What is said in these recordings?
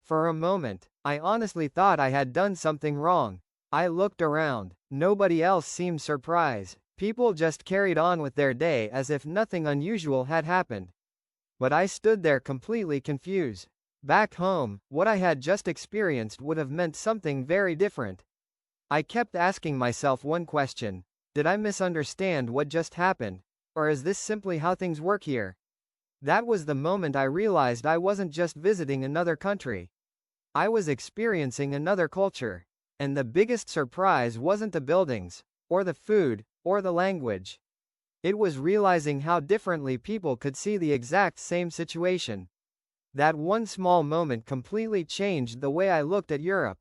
For a moment, I honestly thought I had done something wrong. I looked around. Nobody else seemed surprised. People just carried on with their day as if nothing unusual had happened. But I stood there completely confused. Back home, what I had just experienced would have meant something very different. I kept asking myself one question. Did I misunderstand what just happened? Or is this simply how things work here? That was the moment I realized I wasn't just visiting another country. I was experiencing another culture. And the biggest surprise wasn't the buildings, or the food, or the language. It was realizing how differently people could see the exact same situation. That one small moment completely changed the way I looked at Europe.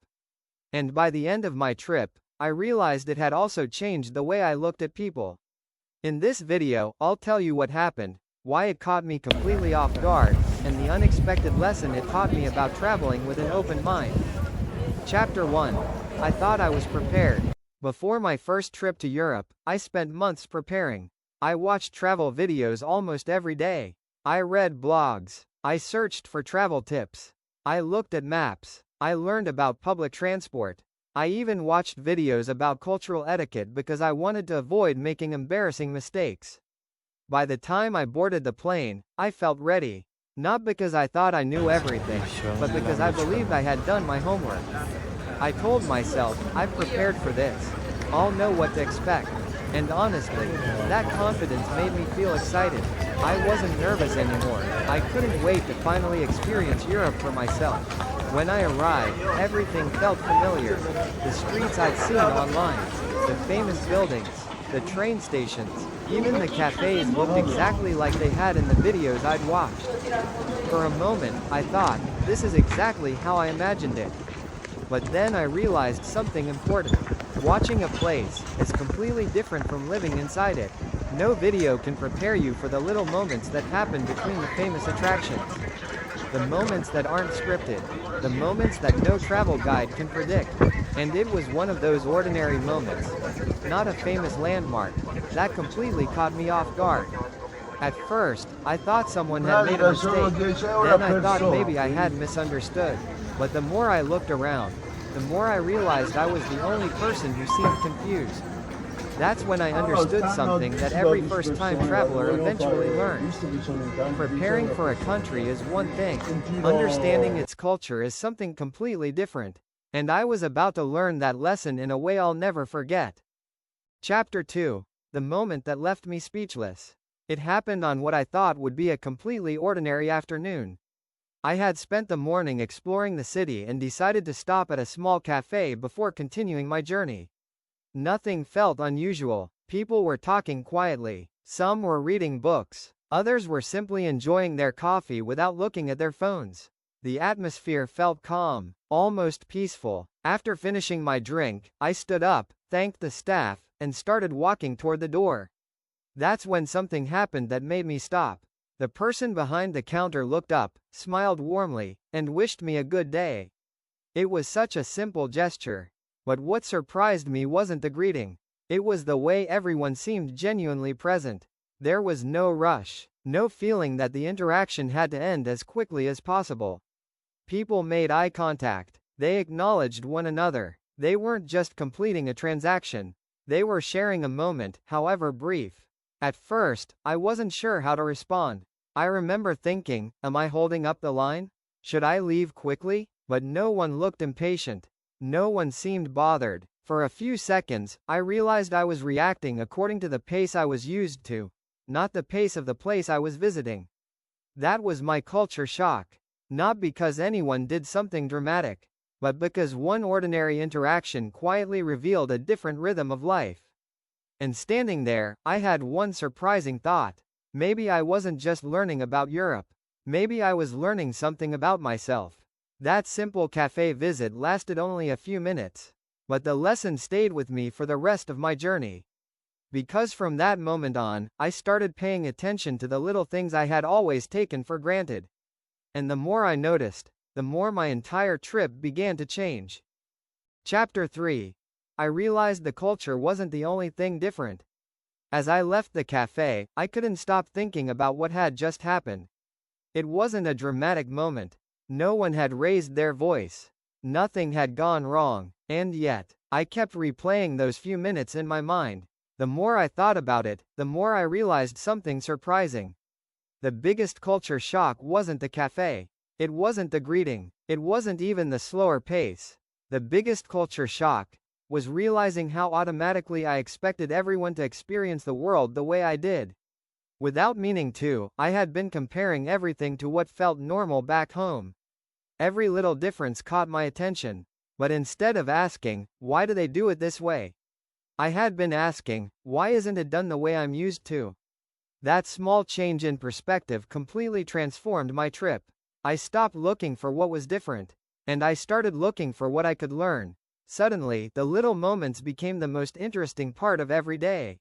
And by the end of my trip, I realized it had also changed the way I looked at people. In this video, I'll tell you what happened, why it caught me completely off guard, and the unexpected lesson it taught me about traveling with an open mind. Chapter 1. I thought I was prepared. Before my first trip to Europe, I spent months preparing. I watched travel videos almost every day. I read blogs. I searched for travel tips. I looked at maps. I learned about public transport. I even watched videos about cultural etiquette because I wanted to avoid making embarrassing mistakes. By the time I boarded the plane, I felt ready. Not because I thought I knew everything, but because I believed I had done my homework. I told myself, I've prepared for this. I'll know what to expect. And honestly, that confidence made me feel excited. I wasn't nervous anymore. I couldn't wait to finally experience Europe for myself. When I arrived, everything felt familiar. The streets I'd seen online, the famous buildings, the train stations, even the cafes looked exactly like they had in the videos I'd watched. For a moment, I thought, this is exactly how I imagined it. But then I realized something important. Watching a place is completely different from living inside it. No video can prepare you for the little moments that happen between the famous attractions. The moments that aren't scripted. The moments that no travel guide can predict. And it was one of those ordinary moments. Not a famous landmark. That completely caught me off guard. At first, I thought someone had made a mistake. Then I thought maybe I had misunderstood. But the more I looked around, the more I realized I was the only person who seemed confused. That's when I understood something that every first-time traveler eventually learns. Preparing for a country is one thing. Understanding its culture is something completely different. And I was about to learn that lesson in a way I'll never forget. Chapter 2. The moment that left me speechless. It happened on what I thought would be a completely ordinary afternoon. I had spent the morning exploring the city and decided to stop at a small cafe before continuing my journey. Nothing felt unusual. People were talking quietly. Some were reading books. Others were simply enjoying their coffee without looking at their phones. The atmosphere felt calm, almost peaceful. After finishing my drink, I stood up, thanked the staff, and started walking toward the door. That's when something happened that made me stop. The person behind the counter looked up, smiled warmly, and wished me a good day. It was such a simple gesture. But what surprised me wasn't the greeting. It was the way everyone seemed genuinely present. There was no rush, no feeling that the interaction had to end as quickly as possible. People made eye contact. They acknowledged one another. They weren't just completing a transaction. They were sharing a moment, however brief. At first, I wasn't sure how to respond. I remember thinking, am I holding up the line? Should I leave quickly? But no one looked impatient. No one seemed bothered. For a few seconds, I realized I was reacting according to the pace I was used to, not the pace of the place I was visiting. That was my culture shock. Not because anyone did something dramatic, but because one ordinary interaction quietly revealed a different rhythm of life. And standing there, I had one surprising thought. Maybe I wasn't just learning about Europe. Maybe I was learning something about myself. That simple cafe visit lasted only a few minutes. But the lesson stayed with me for the rest of my journey. Because from that moment on, I started paying attention to the little things I had always taken for granted. And the more I noticed, the more my entire trip began to change. Chapter 3. I realized the culture wasn't the only thing different. As I left the cafe, I couldn't stop thinking about what had just happened. It wasn't a dramatic moment. No one had raised their voice. Nothing had gone wrong. And yet, I kept replaying those few minutes in my mind. The more I thought about it, the more I realized something surprising. The biggest culture shock wasn't the cafe. It wasn't the greeting. It wasn't even the slower pace. The biggest culture shock was realizing how automatically I expected everyone to experience the world the way I did. Without meaning to, I had been comparing everything to what felt normal back home. Every little difference caught my attention. But instead of asking, why do they do it this way? I had been asking, why isn't it done the way I'm used to? That small change in perspective completely transformed my trip. I stopped looking for what was different. And I started looking for what I could learn. Suddenly, the little moments became the most interesting part of every day.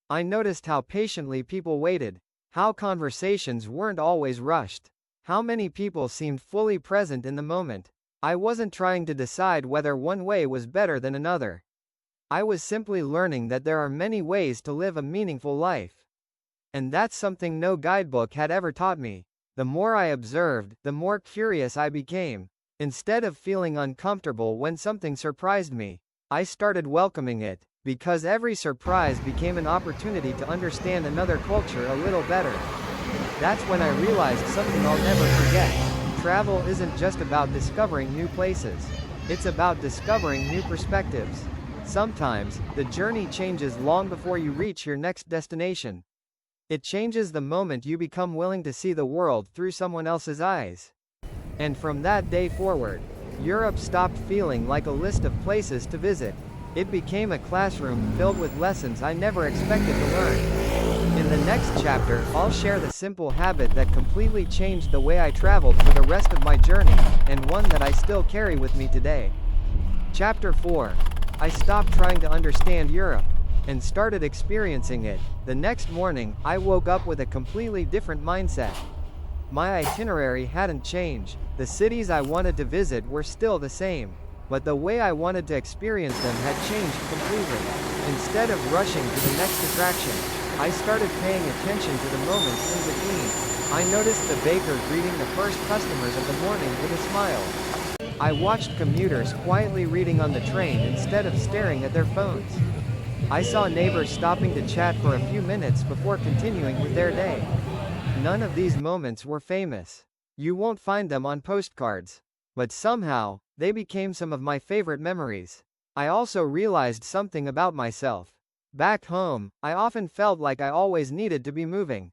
I noticed how patiently people waited, how conversations weren't always rushed, how many people seemed fully present in the moment. I wasn't trying to decide whether one way was better than another. I was simply learning that there are many ways to live a meaningful life. And that's something no guidebook had ever taught me. The more I observed, the more curious I became. Instead of feeling uncomfortable when something surprised me, I started welcoming it, because every surprise became an opportunity to understand another culture a little better. That's when I realized something I'll never forget. Travel isn't just about discovering new places. It's about discovering new perspectives. Sometimes, the journey changes long before you reach your next destination. It changes the moment you become willing to see the world through someone else's eyes. And from that day forward, Europe stopped feeling like a list of places to visit. It became a classroom filled with lessons I never expected to learn. In the next chapter, I'll share the simple habit that completely changed the way I traveled for the rest of my journey, and one that I still carry with me today. Chapter 4. I stopped trying to understand Europe and started experiencing it. The next morning, I woke up with a completely different mindset. My itinerary hadn't changed. The cities I wanted to visit were still the same. But the way I wanted to experience them had changed completely. Instead of rushing to the next attraction, I started paying attention to the moments in between. I noticed the baker greeting the first customers of the morning with a smile. I watched commuters quietly reading on the train instead of staring at their phones. I saw neighbors stopping to chat for a few minutes before continuing with their day. None of these moments were famous. You won't find them on postcards. But somehow, they became some of my favorite memories. I also realized something about myself. Back home, I often felt like I always needed to be moving.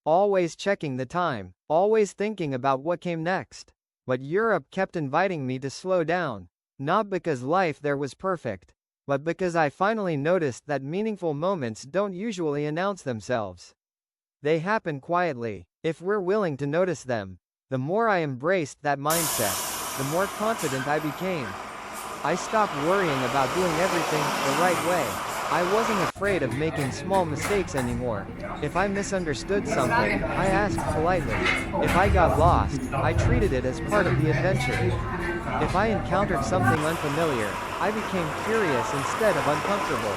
Always checking the time, always thinking about what came next. But Europe kept inviting me to slow down. Not because life there was perfect, but because I finally noticed that meaningful moments don't usually announce themselves. They happen quietly, if we're willing to notice them. The more I embraced that mindset, the more confident I became. I stopped worrying about doing everything the right way. I wasn't afraid of making small mistakes anymore. If I misunderstood something, I asked politely. If I got lost, I treated it as part of the adventure. If I encountered something unfamiliar, I became curious instead of uncomfortable.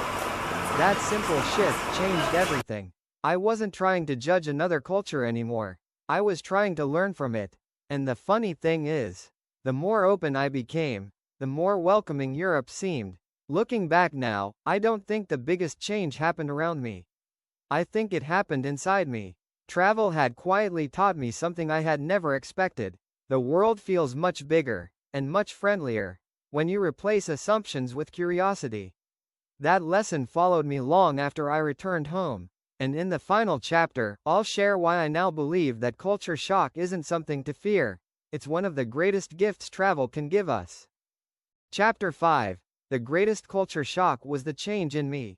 That simple shift changed everything. I wasn't trying to judge another culture anymore. I was trying to learn from it. And the funny thing is, the more open I became, the more welcoming Europe seemed. Looking back now, I don't think the biggest change happened around me. I think it happened inside me. Travel had quietly taught me something I had never expected. The world feels much bigger, and much friendlier, when you replace assumptions with curiosity. That lesson followed me long after I returned home. And in the final chapter, I'll share why I now believe that culture shock isn't something to fear. It's one of the greatest gifts travel can give us. Chapter 5. The greatest culture shock was the change in me.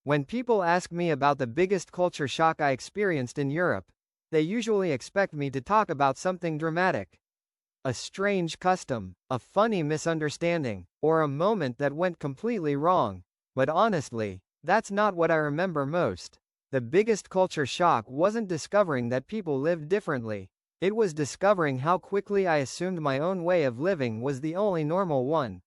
When people ask me about the biggest culture shock I experienced in Europe, they usually expect me to talk about something dramatic. A strange custom, a funny misunderstanding, or a moment that went completely wrong. But honestly, that's not what I remember most. The biggest culture shock wasn't discovering that people lived differently. It was discovering how quickly I assumed my own way of living was the only normal one.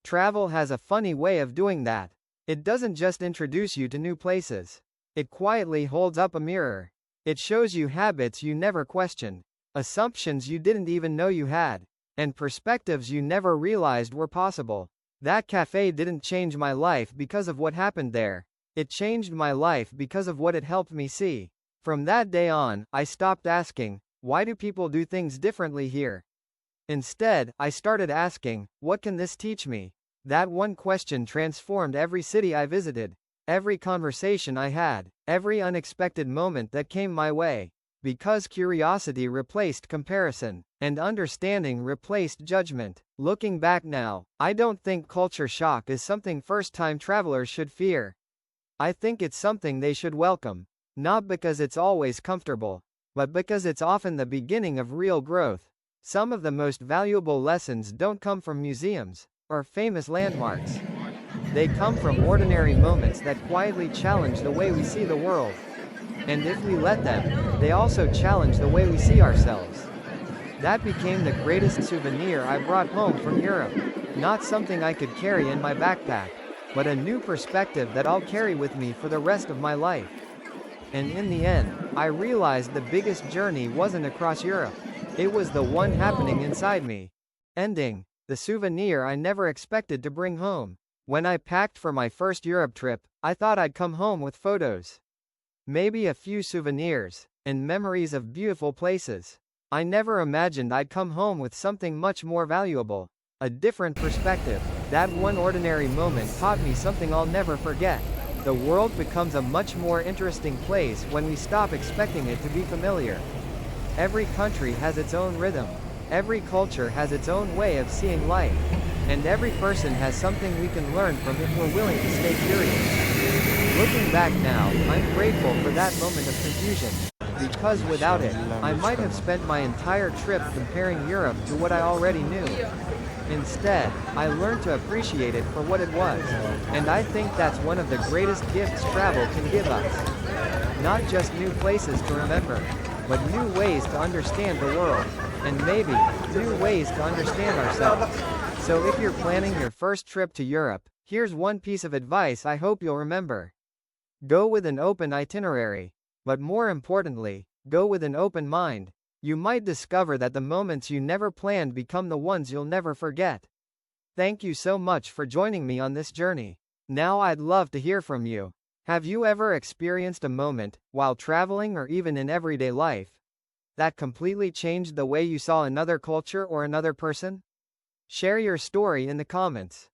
Travel has a funny way of doing that. It doesn't just introduce you to new places. It quietly holds up a mirror. It shows you habits you never questioned, assumptions you didn't even know you had, and perspectives you never realized were possible. That cafe didn't change my life because of what happened there. It changed my life because of what it helped me see. From that day on, I stopped asking, why do people do things differently here? Instead, I started asking, what can this teach me? That one question transformed every city I visited, every conversation I had, every unexpected moment that came my way. Because curiosity replaced comparison, and understanding replaced judgment. Looking back now, I don't think culture shock is something first-time travelers should fear. I think it's something they should welcome. Not because it's always comfortable, but because it's often the beginning of real growth. Some of the most valuable lessons don't come from museums or famous landmarks. They come from ordinary moments that quietly challenge the way we see the world. And if we let them, they also challenge the way we see ourselves. That became the greatest souvenir I brought home from Europe. Not something I could carry in my backpack, but a new perspective that I'll carry with me for the rest of my life. And in the end, I realized the biggest journey wasn't across Europe. It was the one happening inside me. Ending, the souvenir I never expected to bring home. When I packed for my first Europe trip, I thought I'd come home with photos. Maybe a few souvenirs, and memories of beautiful places. I never imagined I'd come home with something much more valuable. A different perspective. That one ordinary moment taught me something I'll never forget. The world becomes a much more interesting place when we stop expecting it to be familiar. Every country has its own rhythm. Every culture has its own way of seeing life. And every person has something we can learn from if we're willing to stay curious. Looking back now, I'm grateful for that moment of confusion. Because without it, I might have spent my entire trip comparing Europe to what I already knew. Instead, I learned to appreciate it for what it was. And I think that's one of the greatest gifts travel can give us. Not just new places to remember, but new ways to understand the world. And maybe, new ways to understand ourselves. So if you're planning your first trip to Europe, here's one piece of advice I hope you'll remember. Go with an open itinerary. But more importantly, go with an open mind. You might discover that the moments you never planned become the ones you'll never forget. Thank you so much for joining me on this journey. Now I'd love to hear from you. Have you ever experienced a moment, while traveling or even in everyday life, that completely changed the way you saw another culture or another person? Share your story in the comments.